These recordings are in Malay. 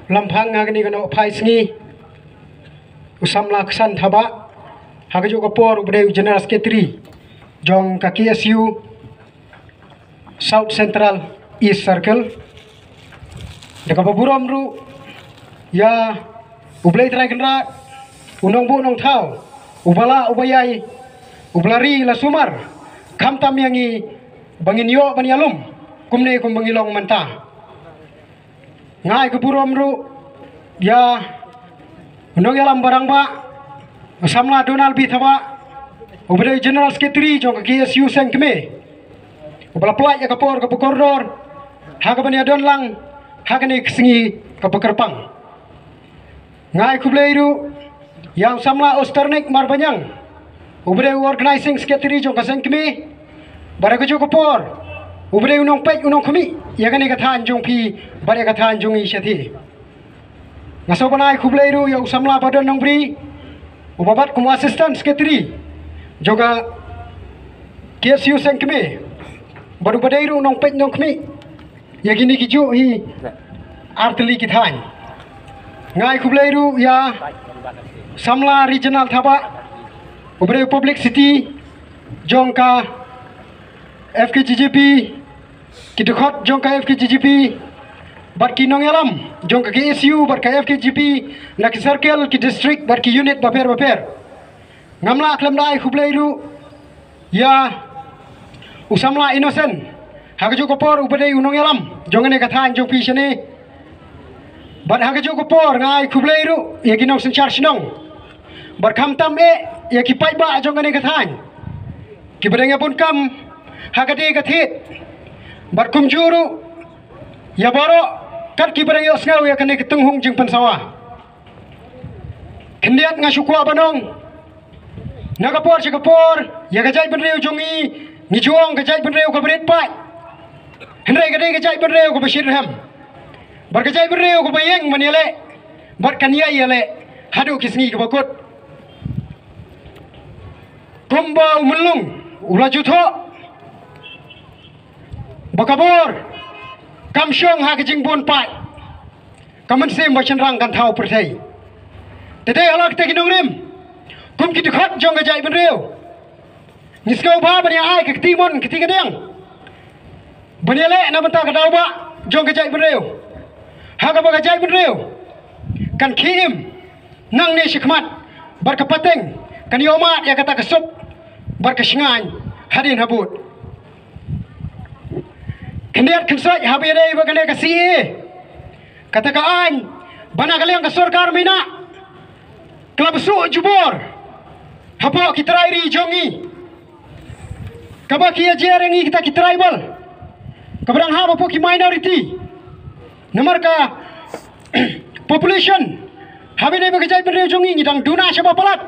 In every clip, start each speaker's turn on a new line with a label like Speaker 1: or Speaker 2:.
Speaker 1: lampang ngagani gano pai sngi usam laksan thaba hagajo kapor ubde general secretary jong kaki SU South Central East Circle deka baburam ru ya ublai trai kendra unong bu nong thau ubala ubayai ublari la sumar kham tam yangi bangin yo bani alum kumne kum bangilong manta ngai ke burom ru ya unong yalam barang ba samla Donald B thaba ubade general secretary jong kaki SU seng keme ubala plai ya kapor ke koridor ha ka bani adon lang ha ka ni singi ke pekerpang ngai kublai ru yang samla osternik marbanyang ubade organizing secretary jong kaseng keme baraga jo kapor ubade unong pek unong kami ya ka ni kathan jong pi bare kathan jong i shathi ngaso banai kublai ru ya samla badon nong bri ubabat kum assistant secretary joga KSU seng keme baru badai ru nong pek nong kami ya gini kiju hi artli kithan ngai kublai ru ya samla regional thaba ubade public city jongka FKGGP kidukot jongka FKGGP barki nongelam jongka KSU barka FKGP nak circle ki district barki unit baper ngamla aklam dai kublai ru ya usamla innocent hagajo kopor ubade unongelam jongane kathan jong pi shene bar hagajo kopor ngai kublai ru ya ginong senchar shnong bar kham tam e ya ki pai ba jongane kathan ki badenge pun kam hagade gathit bar kumjuru ya boro kat ki badenge osngau ya kane ketunghung jing pansawa kendiat ngasukwa banong nagapor chikapor ya gajai benreu jongi ni juang gajai benreu ko bret pai henrai gade gajai benreu ko bashir ham bar gajai benreu ko bayeng maniale bar kania yale hadu kisngi ko bakut kumba umulung ulajutho bakabor kamsyong hagijing bon pai kaman sem bachan rang kan thau perthai tede alak te ginong rim kum kiti khat jong gajai benreu niskau ba bani ai ke timon kiti gadeng bani le na banta kadau ba jong gajai benreu haga ba gajai benreu kan khim nang ne shikmat bar kapateng kan yoma ya kata kesup bar kesingan hadin habut kendiat kensai habire ba kane kasi kata kaan bana kalian ke sarkar mina klub su jubor hapo kitrai ri jongi kaba kia jerengi kita tribal kabrang ha hapo ki minority nomor ka population habine ba kajai ber jongi ngidang duna saba palat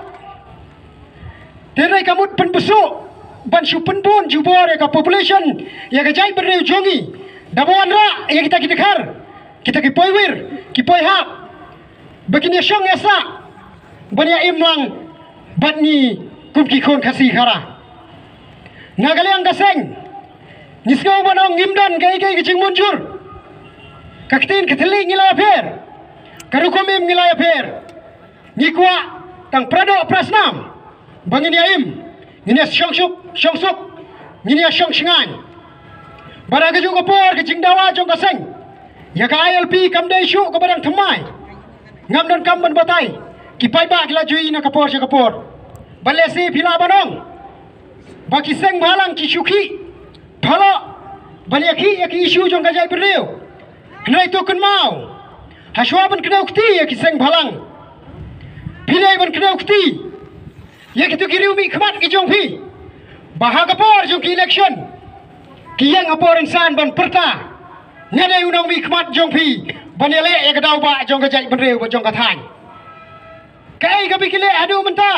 Speaker 1: terai kamut penbesu ban su penbun jubor ka population ya kajai ber jongi dabuan ra ya kita kidikhar kita ki poiwir ki poihap begini syong esa bania imlang batni kumki khon khasi khara nagaliang kaseng niskau banong ngimdan gai gijing munjur kaktin kethli ngilaya pher karukomim ngilaya pher ngikwa tang prado prasnam bangin yaim ngini syongsuk ngini syongsingan baraga juga por gijing dawa jong kaseng ya ka ILP kamdai syu ko barang thamai ngam don kam ban batai ki pai ba kila jui na kapor se kapor balesi phila banong baki seng balang ki shuki phalo baliaki ya ki issue jong gajai bereu hnai to kun mau haswa ban kena ukti ya ki seng balang philai ban kena ukti ya ki to ki riumi khmat ki jong phi baha kapor jong ki election ki yang apor insan ban perta ngade unong mi khmat jong phi baniale ya kadau ba jong gajai bereu ba jong kathang kai ka bikile adu menta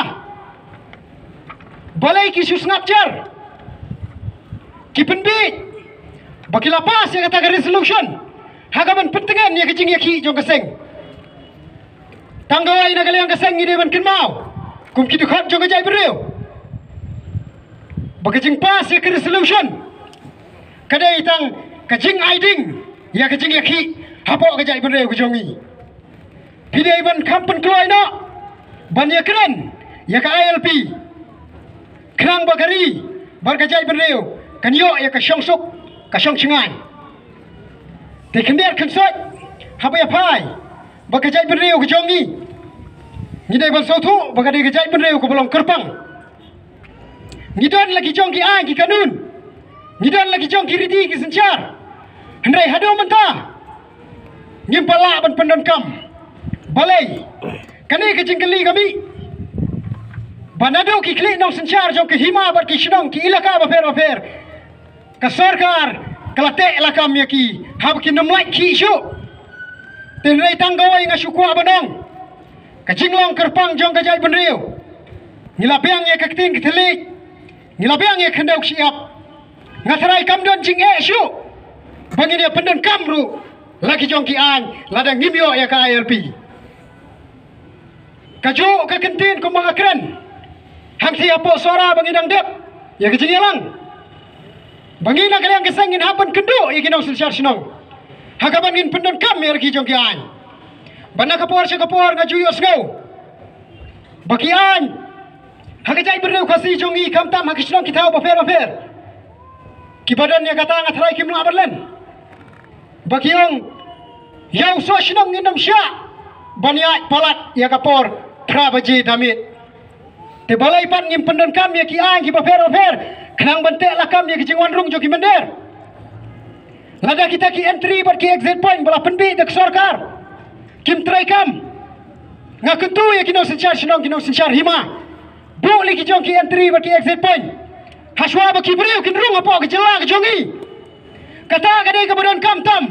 Speaker 1: balai ki susnapcer ki penbi bakila pas ya kata resolution hagaban pentengan ya kejing ya ki jong kaseng tanggawai na kaliang kaseng ide ban kinmau kum ki dukhat jong gajai bereu bakajing pas ya resolution kadai tang kejing aiding ya kejing ya ki hapo gajai bereu ke jongi Pidai ban kampen keluar no. Ban ya keren. Ya ka ILP. Kerang bagari. Bargajai benreu. Kan yo ya ka syong suk. Ka syong cengai. Te kendiar kensoi. Haba ya pai. Bagajai benreu ke jongi. Ngidai ban sautu. Bagadai gajai benreu ke bolong kerpang. Ngidan lagi jong ki ai ki kanun. Ngidan lagi jong ki riti ki sencar. Hendrai hado mentah. Ngimpala ban pendon kam. Balai. Kani ke jingkeli kami. Banado ki klik nong sencar jong ke hima bar ki shnong ki ilaka bafer. Ka sarkar kalate ilaka mi ki. Hab ki nomlai ki syu. Tenrai tanggawai ngasukwa banong. Ka jinglong kerpang jong ka jai benriu. Ngilapiang ye ka ketin ketelik. Ngilapiang ye kendau siap. Ngasarai kamdon jing syu. Bagi dia pendon kamru. Lagi jong ki an ladang ngimyo ya ka ILP. Kaju ke kentin ko mga keren. Hang siapo suara bangidang dep. Ya kejingelang. Bangina kaliang kesengin hapan kendo ya kinong silsyar sinong. Hagaban ngin pendon kam ya lagi jong ki an. Bana kapor siya kapor ngajuyo snow. Bakian. Hagajay berdew kasi jong i kamtam hakisinong kitaw bafer. Kibadan ya kata ngatray kimla berlen. Bakiong yang so sinong inam siya. Baniat palat ya kapor prabaji damit. Te balai pan ngim pendon kam ya ki ang ki bafer. Kenang bentek lah kam ya ki jingwan rung jo ki mender. Lada kita ki entry bar ki exit point bala penbi dek sarkar. Kim try kam. Ngakentu ya kinong sencar sinong kinong sencar hima. Boleh ki jong ki entry bar ki exit point. Haswa ba ki breu kin rung apa ki jela ki jongi. Kata kadai ka badon kam tam.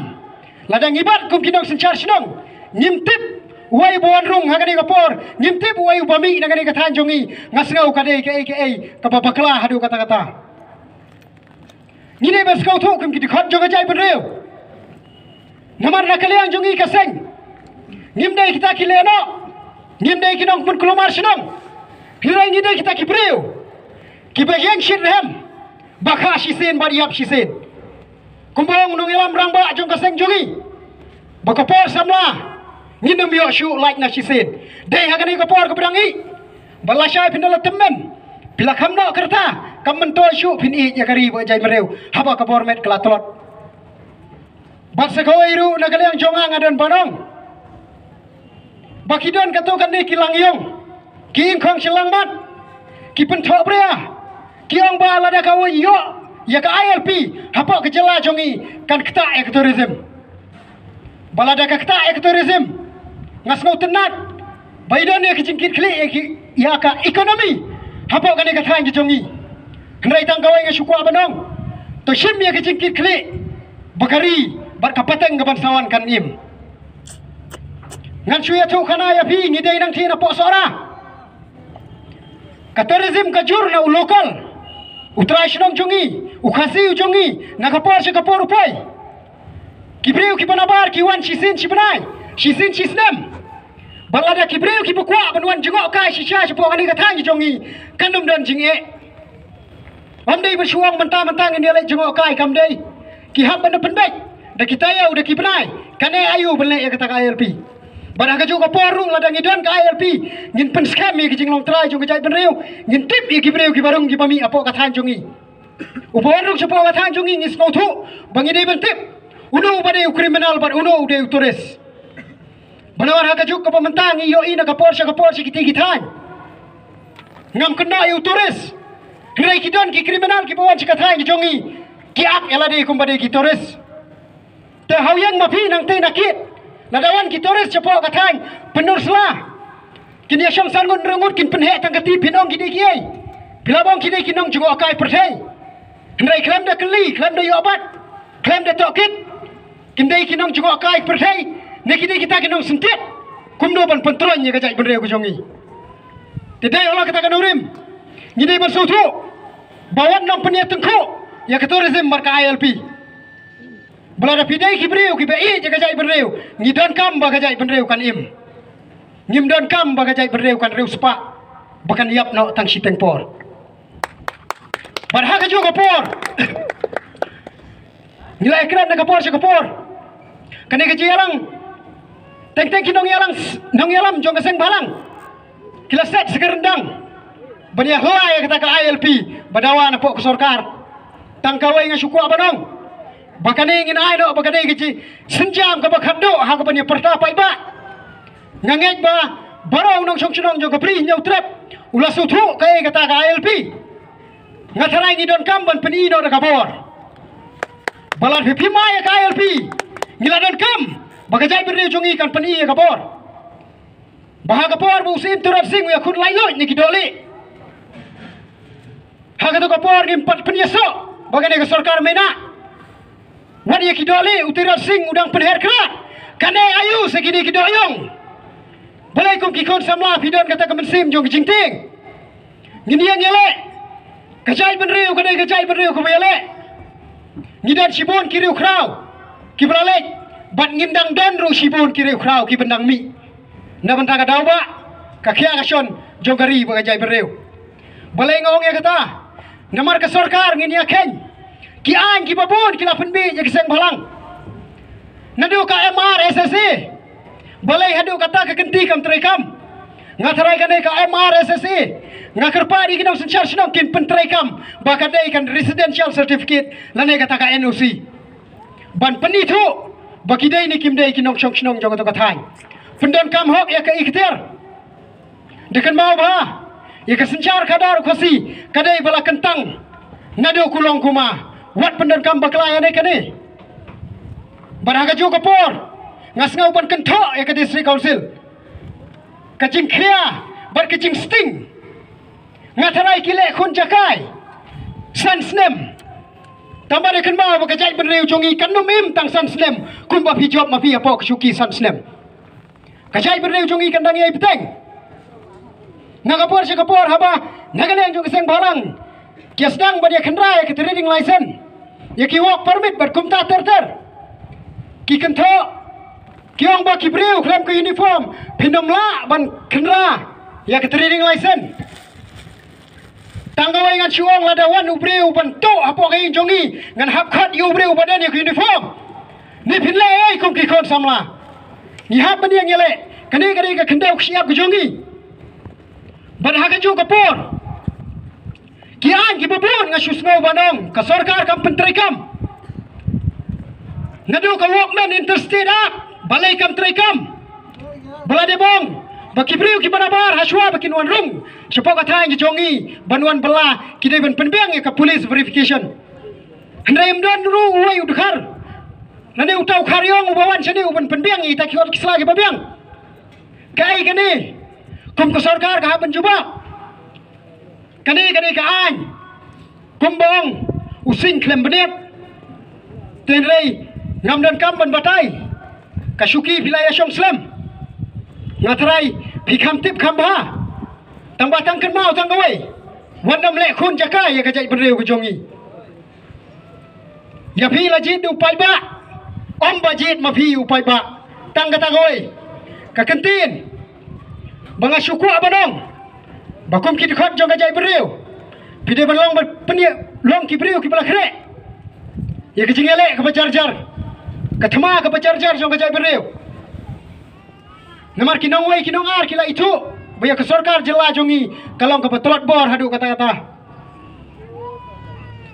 Speaker 1: Ladang ibat kum kinong sencar sinong. Ngimtip Uway buwan rung hagani kapor. Ngimtip uway ubami nagani katan jongi. Ngasngau kadai ke kapapakla hadu kata-kata. Ngine beskau tu kum kiti khot jonga jai benreu. Namar nakaliang jongi kaseng. Ngimdai kita kileno. Ngimdai kinong pun kulomar sinong. Hirai ngidai kita kibreu. Kibagiang shit rehem. Baka shisen badiap shisen. Kumbong nung ilam rangba jong kaseng jongi. Bakapor samla. Nginum yo syu like na shisin. Dei hagani kapor kepedangi. Balasai pindala temen. Bila kamno kerta, kamento syu pini ya kari bajai mereu. Haba kapor met kelatot. Baksa kawairu nagaliang jonga ngadan banong. Bakidon katukan ni kilang yong. Kiing kong silang mat. Ki pentok brea. Kiong ba lada kawai yo. Ya ka ILP. Haba kejela jongi kan keta ekoturism. Balada ka keta ekoturism. Ngasngau tenat. Baidon ya kecingkit klik ya ka ekonomi. Hapok kan ka thang jongi. Hendrai tang kawai ngasukwa banong. To shim ya kecingkit klik. Bakari bar kapateng gaban sawan kan im. Ngan suya tu kana ya pi ngidai nang thina po sora. Ka tourism ka jur na lokal. Utrai sinong jongi, ukhasi jongi, nakapor si kapor upai. Kibreu ki banabar ki wan shisin chibanai. Shisin shisnem. Balada kibreu ki bukwa banwan jengok kai shisha sepok ani katang jongi. Kandum dan jinge. Amdei bersuang mentang-mentang ini lek jengok kai kamdei. Ki hab benda pendek. Da kita ya udah kibenai. Kane ayu belek ya kata ILP. Barang kaju ka porung ladang idan ka ILP. Ngin pen scam ya ki jinglong trai jong kajai benreu. Ngin tip ya kibreu ki barung ki pami apok katang jongi. Upawan ruk sepok katang jongi ngis ngautu. Bangi dei ben tip. Uno badeu kriminal bar uno udeu turis. Banawar hakajuk ka pamentang iyo ina ka Porsche kiti-kitan. Ngam kena iyo turis. Hirai kidon ki kriminal ki pawan sikatang jongi. Ki ak elade kumbade ki turis. Te hawyang mapi nang te nakit. Nadawan ki turis cepo katang penur sela. Kini asyam sangun rengut kin penhe tang kati pinong kidi kiai. Bilabong kidi kinong jungo akai perthai. Hirai klam da keli, klam da yo abat. Klam da tokit. Kindai kinong jungo akai perthai. Nekide kita kinong sentit. Kumdo ban pentron ye kajai benreu kujongi. Tidai olah kata kanurim. Ngidai bersutu. Bawan nang penia tengko. Ya tourism marka ILP. Belada pidai kibreu ki bai je kajai benreu. Ngidon kam ba kajai benreu kan im. Ngimdon kam ba kajai benreu kan reu spa. Bakan yap no tang siteng por. Barha kaju kapor. Nilai ekran na kapor si kapor. Kani kajai alang. Teng kinong yalam jong keseng balang. Kila set segerendang. Bani helai kata ke ILP badawa na po ke sorkar. Tangkawai nga syuku abanong. Bakane ngin ai do bakane gici senjam ka bakhado ha ka bani pertapai ba. Ngangej ba barong nong song jong kapri nyau trap. Ulah suthu kai kata ke ILP. Ngatharai ngidon kamban peni do da kabor. Balat pipimai ke ILP. Ngiladon kam bagajai beri jongi kan peni kabor. Bahaga por musim turap sing ya kun layo ni kidoli. Haga to kapor ni empat penyeso bagane ke sarkar mena. Wani ya kidoli utirat sing udang penher kerat. Kane ayu segini kidoyong. Balai kum kikon samla pidon kata ke mensim jong jingting. Ngini yang yele. Kajai benriu kane kajai benriu ko yele. Ngidan sibon kiriu krau. Kibralek bat ngindang dan ru sibon kiriu krau ki bendang mi. Na bentang daw ba kakya kasyon jogari bagajai bereu balai ngong ya kata namar ke sarkar ngin yaken ki an ki babon ki lapen bi ya kiseng balang nadu ka MR SSC balai hadu kata ke kenti kam trekam ngatarai kan ka MR SSC ngakerpa di kinam senchar snok kin pentrekam bakadai kan residential certificate lane kata ka NOC ban penitu bakidai ni kimdai kinong chong snong jogo to kathai Pendon kam hok ya ke ikhtiar. Dekan mau ba? Ya ke sencar kadar kosi, kadai bala kentang. Nado kulong kuma. Wat pendon kam baklaya ne kene. Baraga jo kapor. Ngas ngau ban kentok ya ke district council. Kacing kria, bar kacing sting. Ngatarai kile kun jakai. Sansnem. Tambah dekan mau bakajai benreu jongi kanumim tang sansnem. Kun ba pijop mafi apa kesuki sansnem. Kacai berdeu jongi kandang ai peteng. Ngakapor si kapor haba nagaleng jong keseng balang. Kia sedang badia kendra ya ke trading license. Ya ki work permit ber kumta ter. Ki kento kiong ba ki breu klem ke uniform pinom la ban kendra ya ke trading license. Tanggawai ngan suong ladawan ubreu ban to apo kai jongi ngan hapkat yu ubreu badan ya ke uniform. Ni pinle ai kum ki kon samla. Ni hab bani yang yele kani ka kendau siap ke jongi badha ju kapor kian ki babon nga susno banong ka sarkar kam pentrekam ngadu ka workman interstate balai kam trekam balade bong bakibriu ki banabar haswa bakin wan rung sepo ka thang ki jongi banwan bala ki dei ban penbeng ka police verification hendai mdon ru wai udkhar nane utau karyong ubawan sini uban penbiang ita kiot kisla ke babiang kai kani kum ke sarkar ka ban juba kani ka an kumbong using klem benet tenrei ngam dan kam ban batai kasuki vilaya syong slam ngatrai phikam tip khamba tang batang kan mau tang gawai wandam le khun jakai ya kajai benreu ke jongi ya phi la jit du pai ba Om bajit mafi upai ba tang kata goi ka kentin banga syuku abanong bakum ki dikhot jong gajai bereu pide balong penia long ki bereu ki bala kre ya ke jingele ka bajar-jar ka thama ka bajar-jar jong gajai bereu namar kinong wai kinong ar kila itu baya ke sarkar jela jongi kalong ka betlot bor hadu kata-kata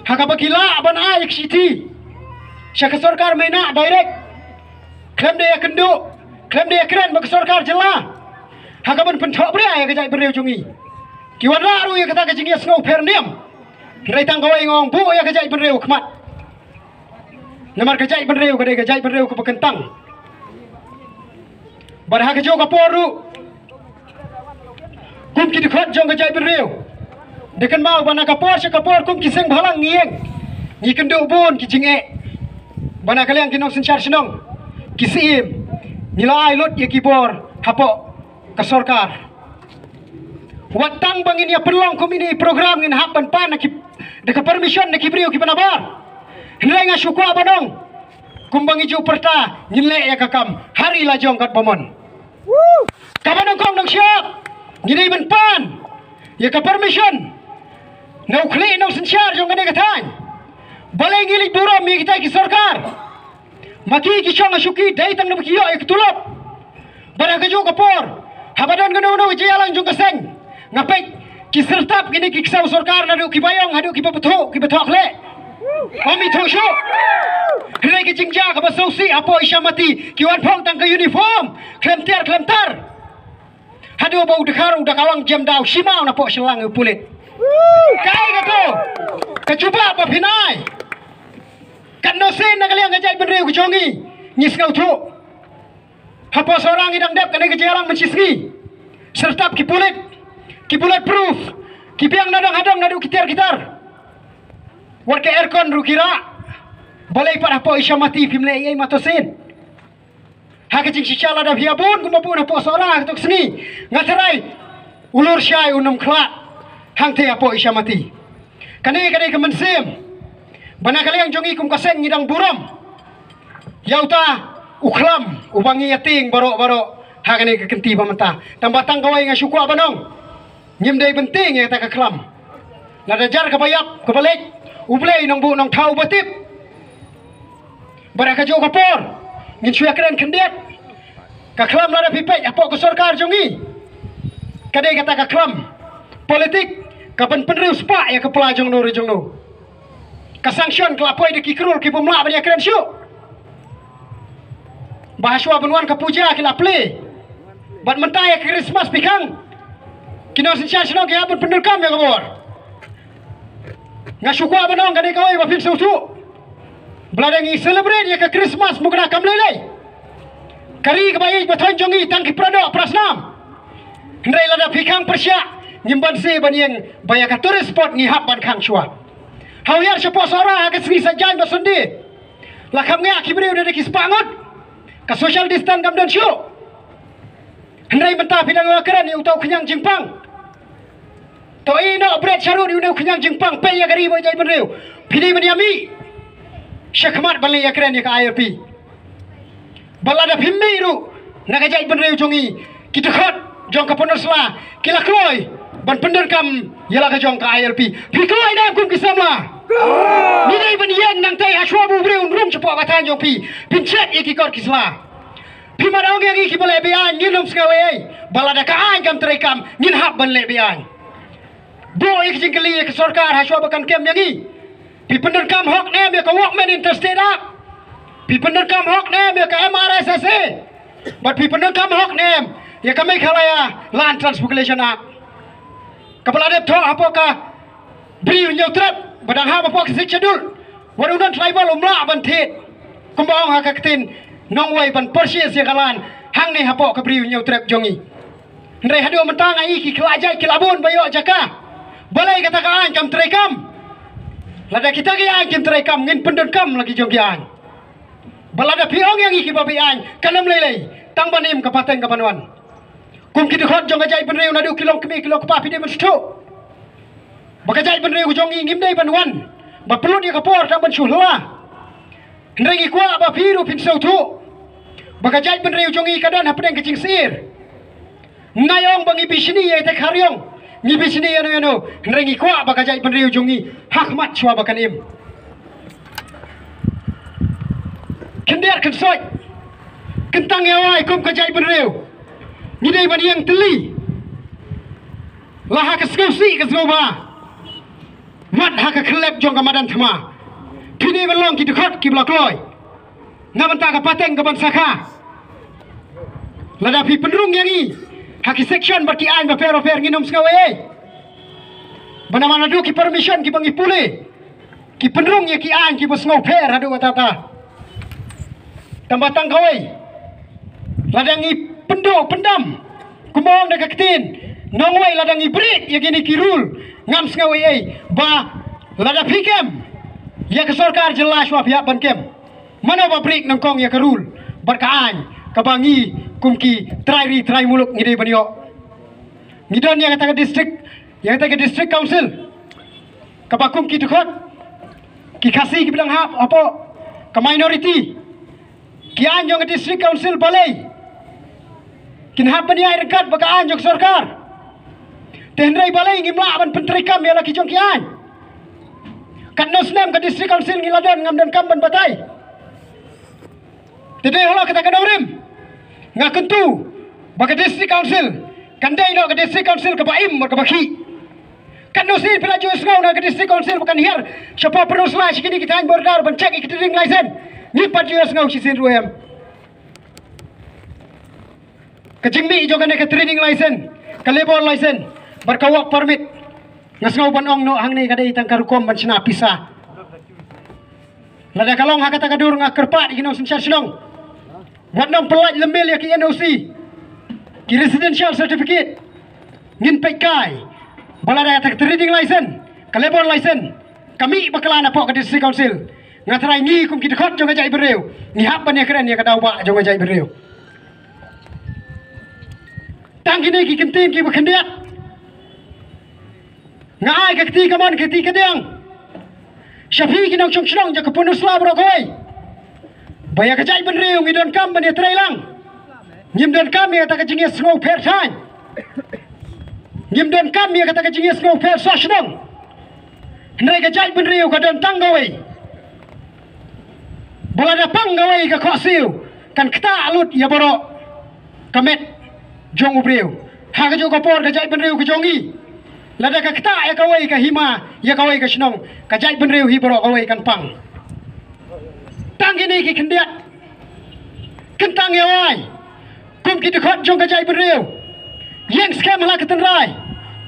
Speaker 1: haka bakila ban ai city Syaka sarkar mena direct klaim dia kendu klaim dia keren bak sarkar jela hakaban penthok bria ya kajai bereu jongi kiwan laru ya kata kajing snau perniam rai tanggawai ngong bu ya kajai bereu khmat namar kajai bereu kadai kajai bereu ke bekentang barha kajo kaporu kum ki dikhot jong kajai bereu dekan mau bana kapor se kapor kum kiseng bhalang ngieng ni kendu bun ki jinge bana kalian kinong senchar senong kisim nilai lot ya kibor hapo ke sarkar watang bangin ya perlong komini program ngin hapan pan nak deka permission nak kibriu ki banabar nilai nga syuku abanong kumbang iju perta ngile ya kakam hari la jong kat pomon kabanong kong nang siap ngini ban pan ya ka permission nau kli nau senchar jong ngane katang balai ngili duro mi kita ki sarkar maki ki chong syuki dai tang nabi kiyo ek tulop Barang keju kapor. Habadan gano jalan jung keseng. Ngapai kisertap gini kisau sorkar nadu kibayong hadu kibatok le. Omi thosho. Hei kijingja kabasausi apo isyamati kiwan pong tang ke uniform. Klemtar. Hadu bau dekar udah kawang jam dau simau na po selang pulit. Kai kato. Kecuba apa pinai. Kan nosen na kaliang ngajai benreu kujongi. Ngis ngau tu. Hapo seorang idang dep kena kejalang mencisngi. Sertap kipulit proof. Kipiang nadang nadu kitar. Warga aircon rukira. Boleh pada hapo isyamati pimle ai matosen. Hakajing sicala dah hiabun kumapun hapo seorang ketuk seni. Ngatarai ulur syai unum klat. Hang te hapo isyamati. Kane kemensim. Bana kaliang jongi kum kaseng ngidang buram. Yauta uklam ubangi yating barok hakane kekenti pamenta tambatang kawai ngasuku abanong nyimdai penting ya tak keklam lada jar kebayak kebalik ublei nong bu nong tau batip baraka jo kapor ngin suya keren kendiat keklam lada pipek apa ke sorkar jongi kadai kata keklam politik kapan penrius pak ya kepala jongno rejongno kasangsion kelapoi de kikrul ki pemla banyak keren syuk bahaswa benuan ke puja kila play bat mentai ke Christmas pikang kino sinsia sino ke abun pendelkam ya kabor ngasuku abanong kadai kawai bafin susu beladangi celebrate ya ke Christmas mukna kamlele kari kebaik baton jongi tangki prado prasnam hendai lada pikang persya nyimban se banieng bayaka turis spot ngihap ban kang shua hawyar sepo sora ke sri sajan basundi lakam ngak kibri udah dikispangot ka social distance kam dan syuk hendai mentah pidang wakaran yang utau kenyang jingpang to ino bread syarut yang kenyang jingpang pe ya gari bajai benreu pidi menyami syakmat balai ya keren ya ka IRP balada pimmi ru nagajai benreu jongi kita khot jong ka ponosla kila kloi ban penderkam yala ka jong ka IRP pikloi dam kum kisamla ni dai ban yang nang tai haswa bu breu rum cepo batan jong pi pincet ikikor kisla pi marang yang iki boleh bian ngilum sngawe balada ka an kam terekam ngin hab ban le bian do ik jingkeli ke sorkar haswa bakan kem yangi pi penderkam hok nem ya ka walkman interstate up pi penderkam hok nem ya ka MRSSC but pi penderkam hok nem ya ka mai khalaya land transpopulation up kapala dep tho apoka briu nyautrap badang ha bapok sik schedule wadunan tribal umla ban thit kumbang ha kaktin nongwai ban persia sekalan hang ni hapo ka briu nyautrap jongi ndai hadu mentang ai ki kelajai kilabun bayo jaka balai kata ka an kam trekam lada kita ki an kim trekam ngin pendekam lagi jongi an balada piong yang iki babi an kanam lelei tang banim ka pateng ka banwan kum ki khot jong ajai benreu nadu kilong kemi kilong pa pide mensto bakajai benreu jongi ngimdai banwan ba perlu dia kapor tang ban sulwa ndrengi kwa ba piru pin sautu bakajai benreu jongi kadan hapdeng kecing sir ngayong bangi bisini ye tek haryong ngi bisini yano ndrengi kwa bakajai benreu jongi hakmat chwa bakanim kendiar kensoi kentang yawai kum kajai benreu ngidai ban yang teli laha kesgausi kesgoba mat ha ka klep jong kamadan thama pini belong ki dekhot ki blok loy ngamanta ka pateng ka ban sakha lada pi penrung yangi haki section berki an ba pero nginom skawe bana mana du ki permission ki bangi pule ki penrung ya ki an ki bos ngau per hadu tata tambatang kawai ladangi pendam kumong na kaktin nongway ladangi break ya gini kirul ngam ngawe ai ba lada pikem ya ke sorkar jelas wa pihak bankem mana ba break nongkong ya kerul berkaan kabangi kumki try muluk ngide banyo ngidon yang kata district council kabakum ki dekot ki kasih ki bilang hap apa ke minority ki anjong ke district council balai kin hap ni ai dekat baka anjong sorkar tenrai balai ngimla ban pentrikam ya laki jong kian kan nosnem ke district council ngiladon ngam dan kam ban batai tede hola kata kadaurim ngakentu bagi district council kandai no ke district council ke baim ke baki kan no sin pila jus ngau na ke district council bukan hier siapa perlu slash kini kita hanya bordar bencek ikitring license ni pat jus ngau si sin ruem ke jingmi jo kan ke training license ke labor license berkawak permit ngasngau banong no hang ni kadai tang karukom ban sina pisah lada kalong hakata kadur ngakerpat ikinau sensyar silong buat nom pelaj lembil ya ki NOC ki residential certificate ngin pekai balada tak trading license ka labor license kami bakalan apa ke district council ngatrai ni kum ki dekat jong ajai bereu ni hap ban ya keren ya kadau ba jong ajai bereu tang kini ki kentin ki bekendiat ngai ke keti kamon keti kedang syafi ki nong chong chong ja ke punus la bro koi baya ke jai bereu ngidon kam ban ya trailang Nyim dan kami kata kejingis ngau per tan. Nyim dan kami kata kejingis ngau per sosnong. Hendai kejai benriu ka dan tanggawai. Balada panggawai ka kosil kan kita alut ya borok kamet jong ubriu. Ha ka jo kapor kejai benriu ka jongi. Lada ka kita ya kawai ka hima ya kawai ka snong. Kejai benriu hi borok kawai kan pang. Tang ini ki kendiat. Kentang ya wai. Kum kita khot jong kajai bereu yang scam hala ketenrai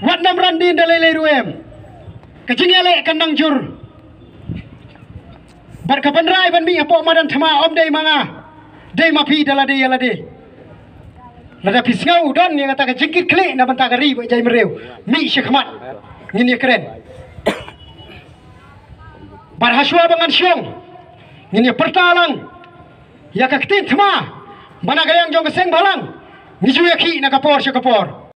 Speaker 1: wat nam randin dalai ruem kejingale kandang jur bar kapanrai ban mi apo madan thama om dei manga dei mapi dalade yalade lada pisngau don yang kata kejingkit klik na banta gari jai bereu mi syekmat ngini keren bar haswa bangan syong ngini pertalang ya kaktin thama mana gayang jong keseng balang niju yaki na kapor